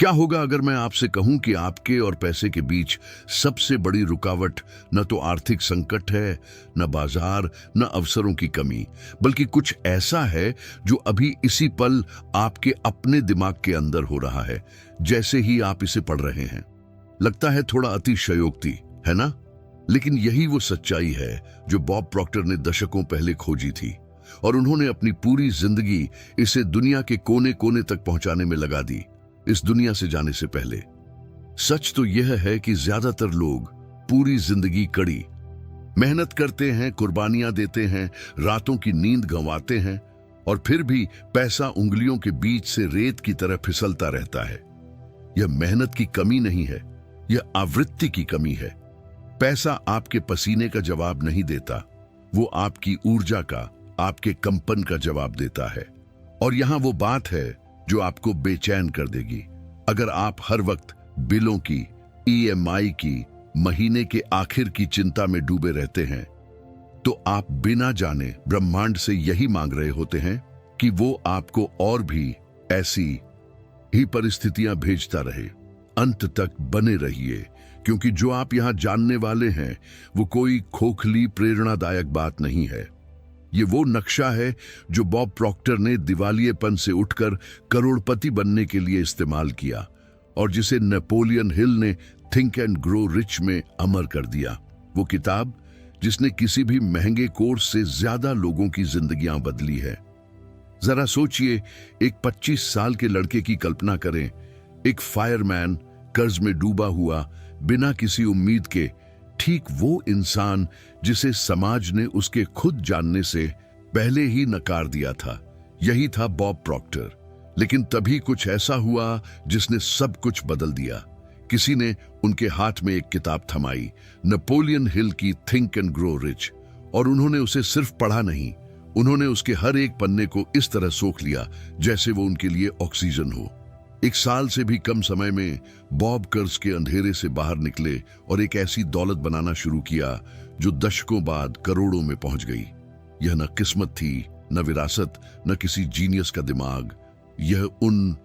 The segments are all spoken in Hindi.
क्या होगा अगर मैं आपसे कहूं कि आपके और पैसे के बीच सबसे बड़ी रुकावट न तो आर्थिक संकट है, न बाजार, न अवसरों की कमी, बल्कि कुछ ऐसा है जो अभी इसी पल आपके अपने दिमाग के अंदर हो रहा है, जैसे ही आप इसे पढ़ रहे हैं। लगता है थोड़ा अतिशयोक्ति, है ना? लेकिन यही वो सच्चाई है जो बॉब प्रॉक्टर ने दशकों पहले खोजी थी, और उन्होंने अपनी पूरी जिंदगी इसे दुनिया के कोने कोने तक पहुंचाने में लगा दी, इस दुनिया से जाने से पहले। सच तो यह है कि ज्यादातर लोग पूरी जिंदगी कड़ी मेहनत करते हैं, कुर्बानियां देते हैं, रातों की नींद गंवाते हैं, और फिर भी पैसा उंगलियों के बीच से रेत की तरह फिसलता रहता है। यह मेहनत की कमी नहीं है, यह आवृत्ति की कमी है। पैसा आपके पसीने का जवाब नहीं देता, वो आपकी ऊर्जा का, आपके कंपन का जवाब देता है। और यहां वो बात है जो आपको बेचैन कर देगी। अगर आप हर वक्त बिलों की, ईएमआई की, महीने के आखिर की चिंता में डूबे रहते हैं, तो आप बिना जाने ब्रह्मांड से यही मांग रहे होते हैं कि वो आपको और भी ऐसी ही परिस्थितियां भेजता रहे। अंत तक बने रहिए, क्योंकि जो आप यहां जानने वाले हैं वो कोई खोखली प्रेरणादायक बात नहीं है। ये वो नक्शा है जो बॉब प्रॉक्टर ने दिवालियेपन से उठकर करोड़पति बनने के लिए इस्तेमाल किया, और जिसे नेपोलियन हिल ने थिंक एंड ग्रो रिच में अमर कर दिया। वो किताब जिसने किसी भी महंगे कोर्स से ज्यादा लोगों की जिंदगियां बदली है। जरा सोचिए, एक 25 साल के लड़के की कल्पना करें, एक फायरमैन, कर्ज में डूबा हुआ, बिना किसी उम्मीद के, ठीक वो इंसान जिसे समाज ने उसके खुद जानने से पहले ही नकार दिया था। यही था बॉब प्रॉक्टर। लेकिन तभी कुछ ऐसा हुआ जिसने सब कुछ बदल दिया। किसी ने उनके हाथ में एक किताब थमाई, नेपोलियन हिल की थिंक एंड ग्रो रिच, और उन्होंने उसे सिर्फ पढ़ा नहीं, उन्होंने उसके हर एक पन्ने को इस तरह सोख लिया जैसे वो उनके लिए ऑक्सीजन हो। 1 साल से भी कम समय में बॉब कर्ज के अंधेरे से बाहर निकले और एक ऐसी दौलत बनाना शुरू किया जो दशकों बाद करोड़ों में पहुंच गई। यह न किस्मत थी, न विरासत, न किसी जीनियस का दिमाग। यह उन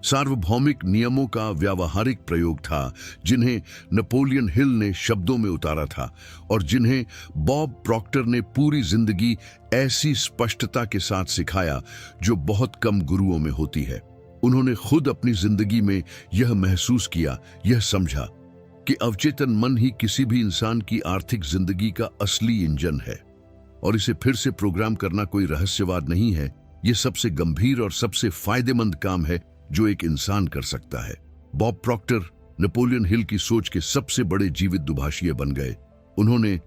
सार्वभौमिक नियमों का व्यावहारिक प्रयोग था जिन्हें नेपोलियन हिल ने शब्दों में उतारा था, और जिन्हें बॉब प्रॉक्टर ने पूरी जिंदगी ऐसी स्पष्टता के साथ सिखाया जो बहुत कम गुरुओं में होती है। उन्होंने खुद अपनी जिंदगी में यह महसूस किया, यह समझा कि अवचेतन मन ही किसी भी इंसान की आर्थिक जिंदगी का असली इंजन है, और इसे फिर से प्रोग्राम करना कोई रहस्यवाद नहीं है। यह सबसे गंभीर और सबसे फायदेमंद काम है जो एक इंसान कर सकता है। बॉब प्रॉक्टर नेपोलियन हिल की सोच के सबसे बड़े जीवित दुभाषिए बन गए। उन्होंने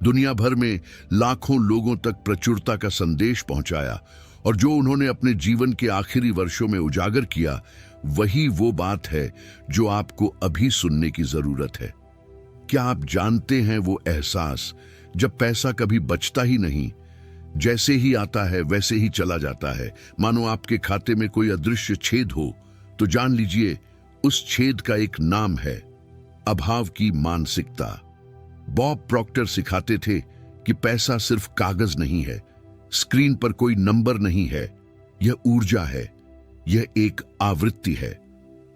दुनिया भर में लाखों लोगों तक प्रचुरता का संदेश पहुंचाया, और जो उन्होंने अपने जीवन के आखिरी वर्षों में उजागर किया, वही वो बात है जो आपको अभी सुनने की जरूरत है। क्या आप जानते हैं वो एहसास जब पैसा कभी बचता ही नहीं, जैसे ही आता है वैसे ही चला जाता है, मानो आपके खाते में कोई अदृश्य छेद हो? तो जान लीजिए, उस छेद का एक नाम है अभाव की मानसिकता। बॉब प्रॉक्टर सिखाते थे कि पैसा सिर्फ कागज नहीं है, स्क्रीन पर कोई नंबर नहीं है, यह ऊर्जा है, यह एक आवृत्ति है,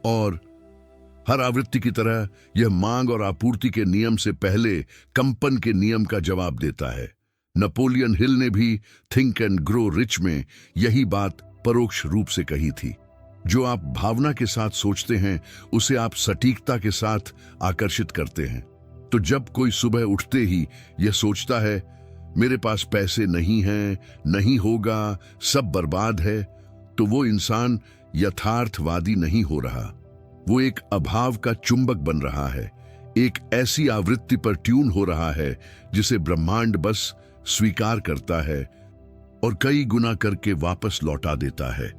और हर आवृत्ति की तरह यह मांग और आपूर्ति के नियम से पहले कंपन के नियम का जवाब देता है। नेपोलियन हिल ने भी थिंक एंड ग्रो रिच में यही बात परोक्ष रूप से कही थी। जो आप भावना के साथ सोचते हैं उसे आप सटीकता के साथ आकर्षित करते हैं। तो जब कोई सुबह उठते ही यह सोचता है मेरे पास पैसे नहीं हैं, नहीं होगा, सब बर्बाद है, तो वो इंसान यथार्थवादी नहीं हो रहा, वो एक अभाव का चुंबक बन रहा है, एक ऐसी आवृत्ति पर ट्यून हो रहा है जिसे ब्रह्मांड बस स्वीकार करता है और कई गुना करके वापस लौटा देता है।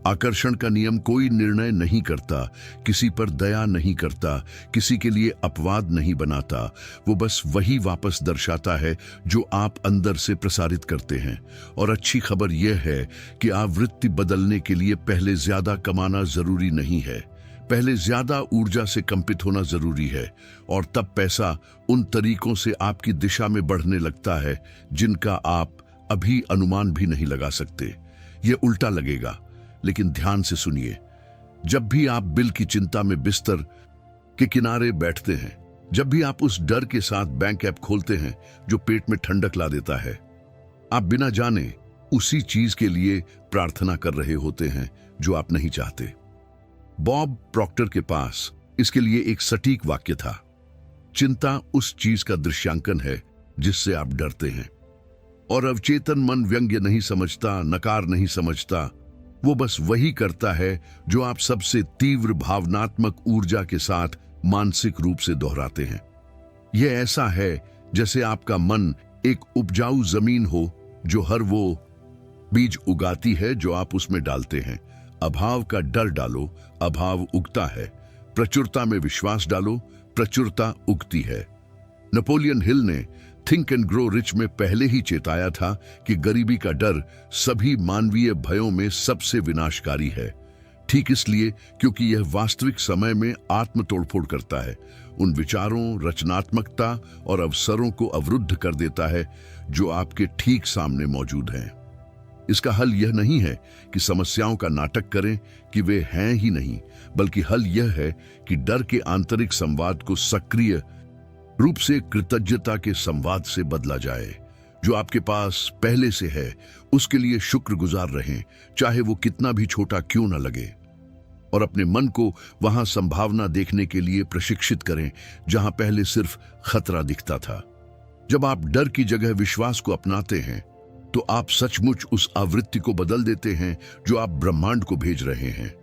आकर्षण का नियम कोई निर्णय नहीं करता, किसी पर दया नहीं करता, किसी के लिए अपवाद नहीं बनाता, वो बस वही वापस दर्शाता है जो आप अंदर से प्रसारित करते हैं। और अच्छी खबर यह है कि आवृत्ति बदलने के लिए पहले ज्यादा कमाना जरूरी नहीं है, पहले ज्यादा ऊर्जा से कंपित होना जरूरी है, और तब पैसा उन तरीकों से आपकी दिशा में बढ़ने लगता है जिनका आप अभी अनुमान भी नहीं लगा सकते। यह उल्टा लगेगा, लेकिन ध्यान से सुनिए। जब भी आप बिल की चिंता में बिस्तर के किनारे बैठते हैं, जब भी आप उस डर के साथ बैंक ऐप खोलते हैं जो पेट में ठंडक ला देता है, आप बिना जाने उसी चीज के लिए प्रार्थना कर रहे होते हैं जो आप नहीं चाहते। बॉब प्रॉक्टर के पास इसके लिए एक सटीक वाक्य था, चिंता उस चीज का दृश्यांकन है जिससे आप डरते हैं। और अवचेतन मन व्यंग्य नहीं समझता, नकार नहीं समझता, वो बस वही करता है जो आप सबसे तीव्र भावनात्मक ऊर्जा के साथ मानसिक रूप से दोहराते हैं। यह ऐसा है जैसे आपका मन एक उपजाऊ जमीन हो जो हर वो बीज उगाती है जो आप उसमें डालते हैं। अभाव का डर डालो, अभाव उगता है। प्रचुरता में विश्वास डालो, प्रचुरता उगती है। नेपोलियन हिल ने थिंक एंड ग्रो रिच में पहले ही चेताया था कि गरीबी का डर सभी मानवीय भयों में सबसे विनाशकारी है। ठीक इसलिए क्योंकि यह वास्तविक समय में आत्म तोड़फोड़ करता है, उन विचारों, रचनात्मकता और अवसरों को अवरुद्ध कर देता है जो आपके ठीक सामने मौजूद हैं। इसका हल यह नहीं है कि समस्याओं का नाटक करें कि वे हैं ही नहीं, बल्कि हल यह है कि डर के आंतरिक संवाद को सक्रिय रूप से कृतज्ञता के संवाद से बदला जाए। जो आपके पास पहले से है उसके लिए शुक्रगुजार रहें, चाहे वो कितना भी छोटा क्यों न लगे। और अपने मन को वहां संभावना देखने के लिए प्रशिक्षित करें जहां पहले सिर्फ खतरा दिखता था। जब आप डर की जगह विश्वास को अपनाते हैं तो आप सचमुच उस आवृत्ति को बदल देते हैं जो आप ब्रह्मांड को भेज रहे हैं,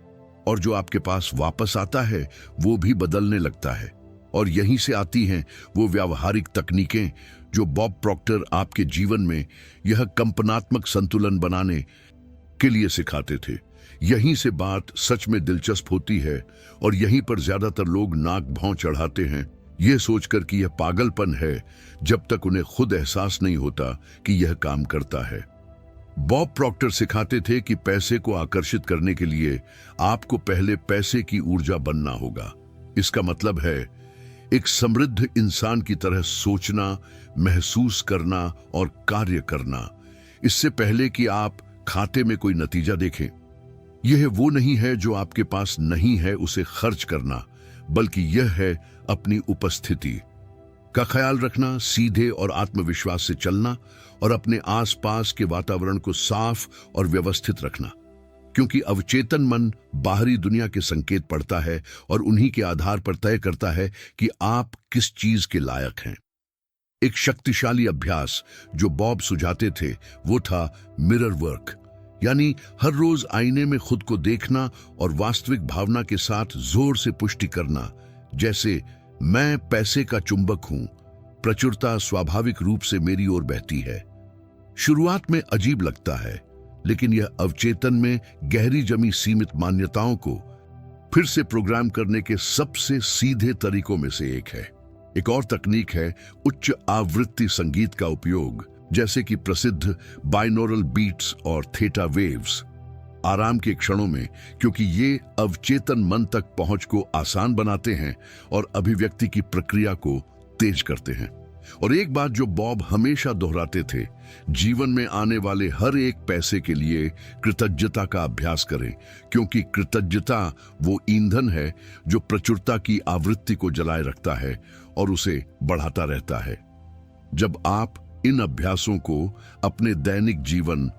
और जो आपके पास वापस आता है वो भी बदलने लगता है। और यहीं से आती हैं वो व्यावहारिक तकनीकें जो बॉब प्रॉक्टर आपके जीवन में यह कंपनात्मक संतुलन बनाने के लिए सिखाते थे। यहीं से बात सच में दिलचस्प होती है और यहीं पर ज्यादातर लोग नाक भौं चढ़ाते हैं, यह सोचकर कि यह पागलपन है, जब तक उन्हें खुद एहसास नहीं होता कि यह काम करता है। बॉब प्रॉक्टर सिखाते थे कि पैसे को आकर्षित करने के लिए आपको पहले पैसे की ऊर्जा बनना होगा। इसका मतलब है एक समृद्ध इंसान की तरह सोचना, महसूस करना और कार्य करना, इससे पहले कि आप खाते में कोई नतीजा देखें। यह वो नहीं है जो आपके पास नहीं है उसे खर्च करना, बल्कि यह है अपनी उपस्थिति का ख्याल रखना, सीधे और आत्मविश्वास से चलना और अपने आसपास के वातावरण को साफ और व्यवस्थित रखना। क्योंकि अवचेतन मन बाहरी दुनिया के संकेत पढ़ता है और उन्हीं के आधार पर तय करता है कि आप किस चीज के लायक हैं। एक शक्तिशाली अभ्यास जो बॉब सुझाते थे वो था मिरर वर्क, यानी हर रोज आईने में खुद को देखना और वास्तविक भावना के साथ जोर से पुष्टि करना, जैसे मैं पैसे का चुंबक हूं, प्रचुरता स्वाभाविक रूप से मेरी ओर बहती है। शुरुआत में अजीब लगता है, लेकिन यह अवचेतन में गहरी जमी सीमित मान्यताओं को फिर से प्रोग्राम करने के सबसे सीधे तरीकों में से एक है। एक और तकनीक है उच्च आवृत्ति संगीत का उपयोग, जैसे कि प्रसिद्ध बाइनोरल बीट्स और थीटा वेव्स। आराम के क्षणों में, क्योंकि ये अवचेतन मन तक पहुंच को आसान बनाते हैं और अभिव्यक्ति की प्रक्रिया को तेज करते हैं। और एक बात जो बॉब हमेशा दोहराते थे, जीवन में आने वाले हर एक पैसे के लिए कृतज्ञता का अभ्यास करें, क्योंकि कृतज्ञता वो ईंधन है जो प्रचुरता की आवृत्ति को जलाए रखता है और उसे बढ़ाता रहता है। जब आप इन अभ्यासों को अपने दैनिक जीवन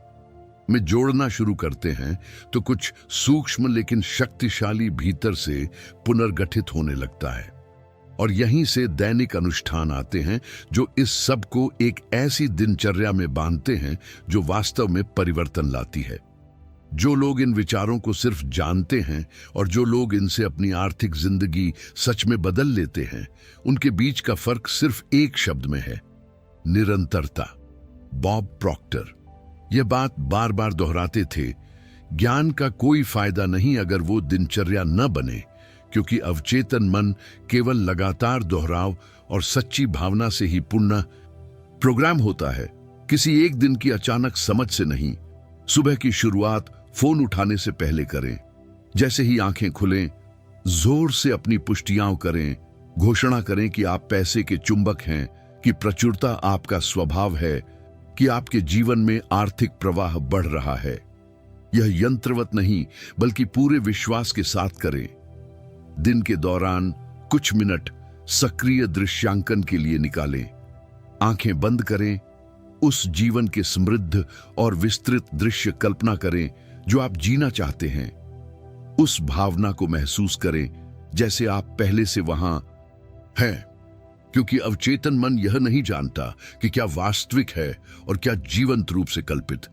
में जोड़ना शुरू करते हैं तो कुछ सूक्ष्म लेकिन शक्तिशाली भीतर से पुनर्गठित होने लगता है। और यहीं से दैनिक अनुष्ठान आते हैं जो इस सब को एक ऐसी दिनचर्या में बांधते हैं जो वास्तव में परिवर्तन लाती है। जो लोग इन विचारों को सिर्फ जानते हैं और जो लोग इनसे अपनी आर्थिक जिंदगी सच में बदल लेते हैं, उनके बीच का फर्क सिर्फ एक शब्द में है, निरंतरता। बॉब प्रॉक्टर यह बात बार बार दोहराते थे, ज्ञान का कोई फायदा नहीं अगर वो दिनचर्या न बने, क्योंकि अवचेतन मन केवल लगातार दोहराव और सच्ची भावना से ही पुनः प्रोग्राम होता है, किसी एक दिन की अचानक समझ से नहीं। सुबह की शुरुआत फोन उठाने से पहले करें, जैसे ही आंखें खुलें जोर से अपनी पुष्टियां करें, घोषणा करें कि आप पैसे के चुंबक हैं, कि प्रचुरता आपका स्वभाव है, कि आपके जीवन में आर्थिक प्रवाह बढ़ रहा है। यह यंत्रवत नहीं बल्कि पूरे विश्वास के साथ करें। दिन के दौरान कुछ मिनट सक्रिय दृश्यांकन के लिए निकालें। आंखें बंद करें, उस जीवन के समृद्ध और विस्तृत दृश्य कल्पना करें जो आप जीना चाहते हैं। उस भावना को महसूस करें जैसे आप पहले से वहां हैं, क्योंकि अवचेतन मन यह नहीं जानता कि क्या वास्तविक है और क्या जीवंत रूप से कल्पित।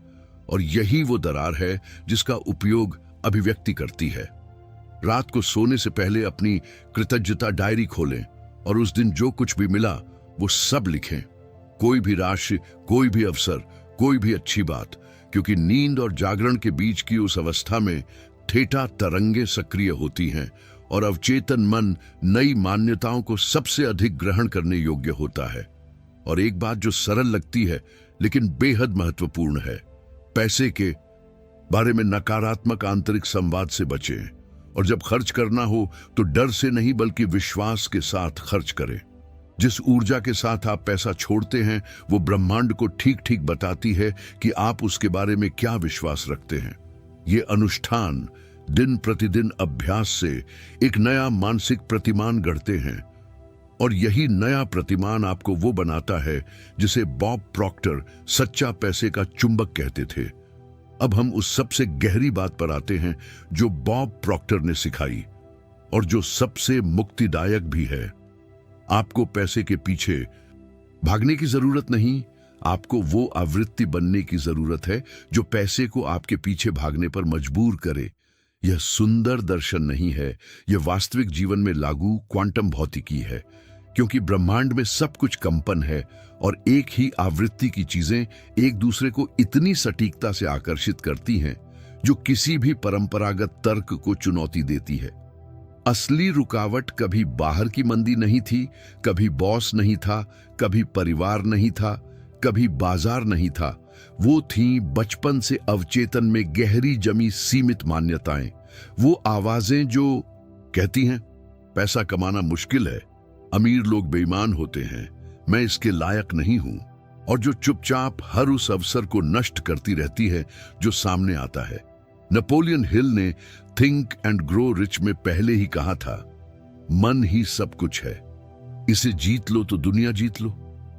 और यही वो दरार है जिसका उपयोग अभिव्यक्ति करती है। रात को सोने से पहले अपनी कृतज्ञता डायरी खोलें और उस दिन जो कुछ भी मिला वो सब लिखें। कोई भी राशि, कोई भी अवसर, कोई भी अच्छी बात, क्योंकि नींद और जागरण के बीच की उस अवस्था में थेटा तरंगे सक्रिय होती हैं और अवचेतन मन नई मान्यताओं को सबसे अधिक ग्रहण करने योग्य होता है। और एक बात जो सरल लगती है लेकिन बेहद महत्वपूर्ण है, पैसे के बारे में नकारात्मक आंतरिक संवाद से बचें। और जब खर्च करना हो तो डर से नहीं बल्कि विश्वास के साथ खर्च करें। जिस ऊर्जा के साथ आप पैसा छोड़ते हैं वो ब्रह्मांड को ठीक ठीक बताती है कि आप उसके बारे में क्या विश्वास रखते हैं। ये अनुष्ठान दिन प्रतिदिन अभ्यास से एक नया मानसिक प्रतिमान गढ़ते हैं और यही नया प्रतिमान आपको वो बनाता है जिसे बॉब प्रॉक्टर सच्चा पैसे का चुंबक कहते थे। अब हम उस सबसे गहरी बात पर आते हैं जो बॉब प्रॉक्टर ने सिखाई और जो सबसे मुक्तिदायक भी है। आपको पैसे के पीछे भागने की जरूरत नहीं, आपको वो आवृत्ति बनने की जरूरत है जो पैसे को आपके पीछे भागने पर मजबूर करे। यह सुंदर दर्शन नहीं है, यह वास्तविक जीवन में लागू क्वांटम भौतिकी है, क्योंकि ब्रह्मांड में सब कुछ कंपन है और एक ही आवृत्ति की चीजें एक दूसरे को इतनी सटीकता से आकर्षित करती हैं जो किसी भी परंपरागत तर्क को चुनौती देती है। असली रुकावट कभी बाहर की मंदी नहीं थी, कभी बॉस नहीं था, कभी परिवार नहीं था, कभी बाजार नहीं था। वो थी बचपन से अवचेतन में गहरी जमी सीमित मान्यताएं, वो आवाजें जो कहती हैं पैसा कमाना मुश्किल है, अमीर लोग बेईमान होते हैं, मैं इसके लायक नहीं हूं, और जो चुपचाप हर उस अवसर को नष्ट करती रहती है जो सामने आता है। नेपोलियन हिल ने थिंक एंड ग्रो रिच में पहले ही कहा था, मन ही सब कुछ है, इसे जीत लो तो दुनिया जीत लो,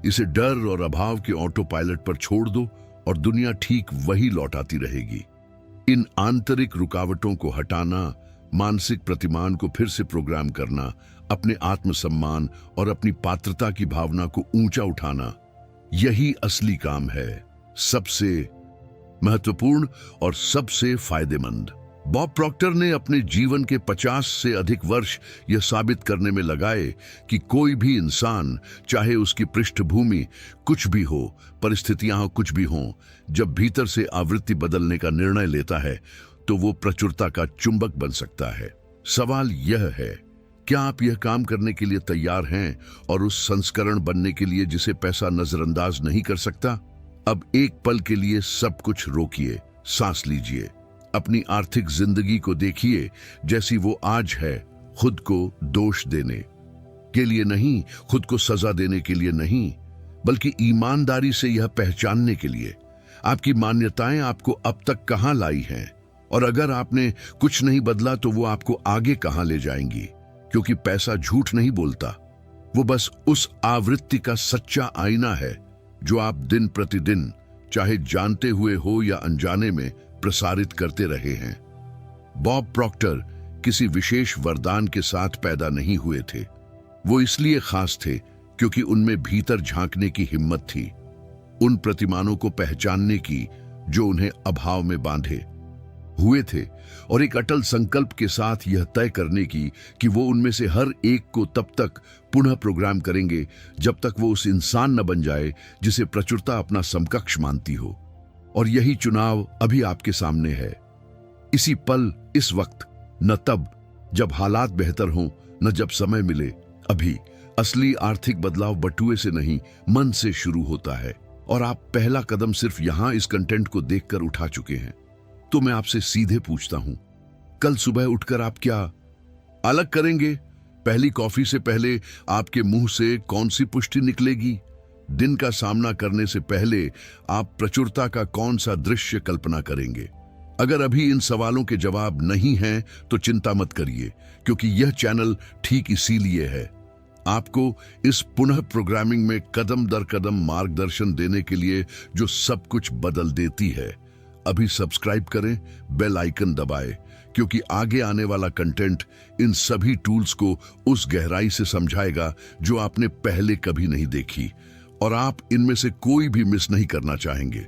इसे डर और अभाव के ऑटो पायलट पर छोड़ दो और दुनिया ठीक वही लौटाती रहेगी। इन आंतरिक रुकावटों को हटाना, मानसिक प्रतिमान को फिर से प्रोग्राम करना, अपने आत्मसम्मान और अपनी पात्रता की भावना को ऊंचा उठाना, यही असली काम है, सबसे महत्वपूर्ण और सबसे फायदेमंद। बॉब प्रॉक्टर ने अपने जीवन के 50 से अधिक वर्ष यह साबित करने में लगाए कि कोई भी इंसान, चाहे उसकी पृष्ठभूमि कुछ भी हो, परिस्थितियां कुछ भी हों, जब भीतर से आवृत्ति बदलने का निर्णय लेता है तो वो प्रचुरता का चुंबक बन सकता है। सवाल यह है, क्या आप यह काम करने के लिए तैयार हैं और उस संस्करण बनने के लिए जिसे पैसा नजरअंदाज नहीं कर सकता? अब एक पल के लिए सब कुछ रोकिए, सांस लीजिए, अपनी आर्थिक जिंदगी को देखिए जैसी वो आज है, खुद को दोष देने के लिए नहीं, खुद को सजा देने के लिए नहीं, बल्कि ईमानदारी से यह पहचानने के लिए आपकी मान्यताएं आपको अब तक कहां लाई हैं, और अगर आपने कुछ नहीं बदला तो वो आपको आगे कहां ले जाएंगी। क्योंकि पैसा झूठ नहीं बोलता, वो बस उस आवृत्ति का सच्चा आईना है जो आप दिन प्रतिदिन, चाहे जानते हुए हो या अनजाने में, प्रसारित करते रहे हैं। बॉब प्रॉक्टर किसी विशेष वरदान के साथ पैदा नहीं हुए थे, वो इसलिए खास थे क्योंकि उनमें भीतर झांकने की हिम्मत थी, उन प्रतिमानों को पहचानने की जो उन्हें अभाव में बांधे हुए थे, और एक अटल संकल्प के साथ यह तय करने की कि वो उनमें से हर एक को तब तक पुनः प्रोग्राम करेंगे जब तक वो उस इंसान न बन जाए जिसे प्रचुरता अपना समकक्ष मानती हो। और यही चुनाव अभी आपके सामने है, इसी पल, इस वक्त, न तब जब हालात बेहतर हों, न जब समय मिले, अभी। असली आर्थिक बदलाव बटुए से नहीं, मन से शुरू होता है, और आप पहला कदम सिर्फ यहां इस कंटेंट को देखकर उठा चुके हैं। तो मैं आपसे सीधे पूछता हूं, कल सुबह उठकर आप क्या अलग करेंगे? पहली कॉफी से पहले आपके मुंह से कौन सी पुष्टि निकलेगी? दिन का सामना करने से पहले आप प्रचुरता का कौन सा दृश्य कल्पना करेंगे? अगर अभी इन सवालों के जवाब नहीं हैं तो चिंता मत करिए, क्योंकि यह चैनल ठीक इसीलिए है। आपको इस पुनः प्रोग्रामिंग में कदम दर कदम मार्गदर्शन देने के लिए जो सब कुछ बदल देती है। अभी सब्सक्राइब करें, बेल आइकन दबाएं, क्योंकि आगे आने वाला कंटेंट इन सभी टूल्स को उस गहराई से समझाएगा जो आपने पहले कभी नहीं देखी, और आप इनमें से कोई भी मिस नहीं करना चाहेंगे।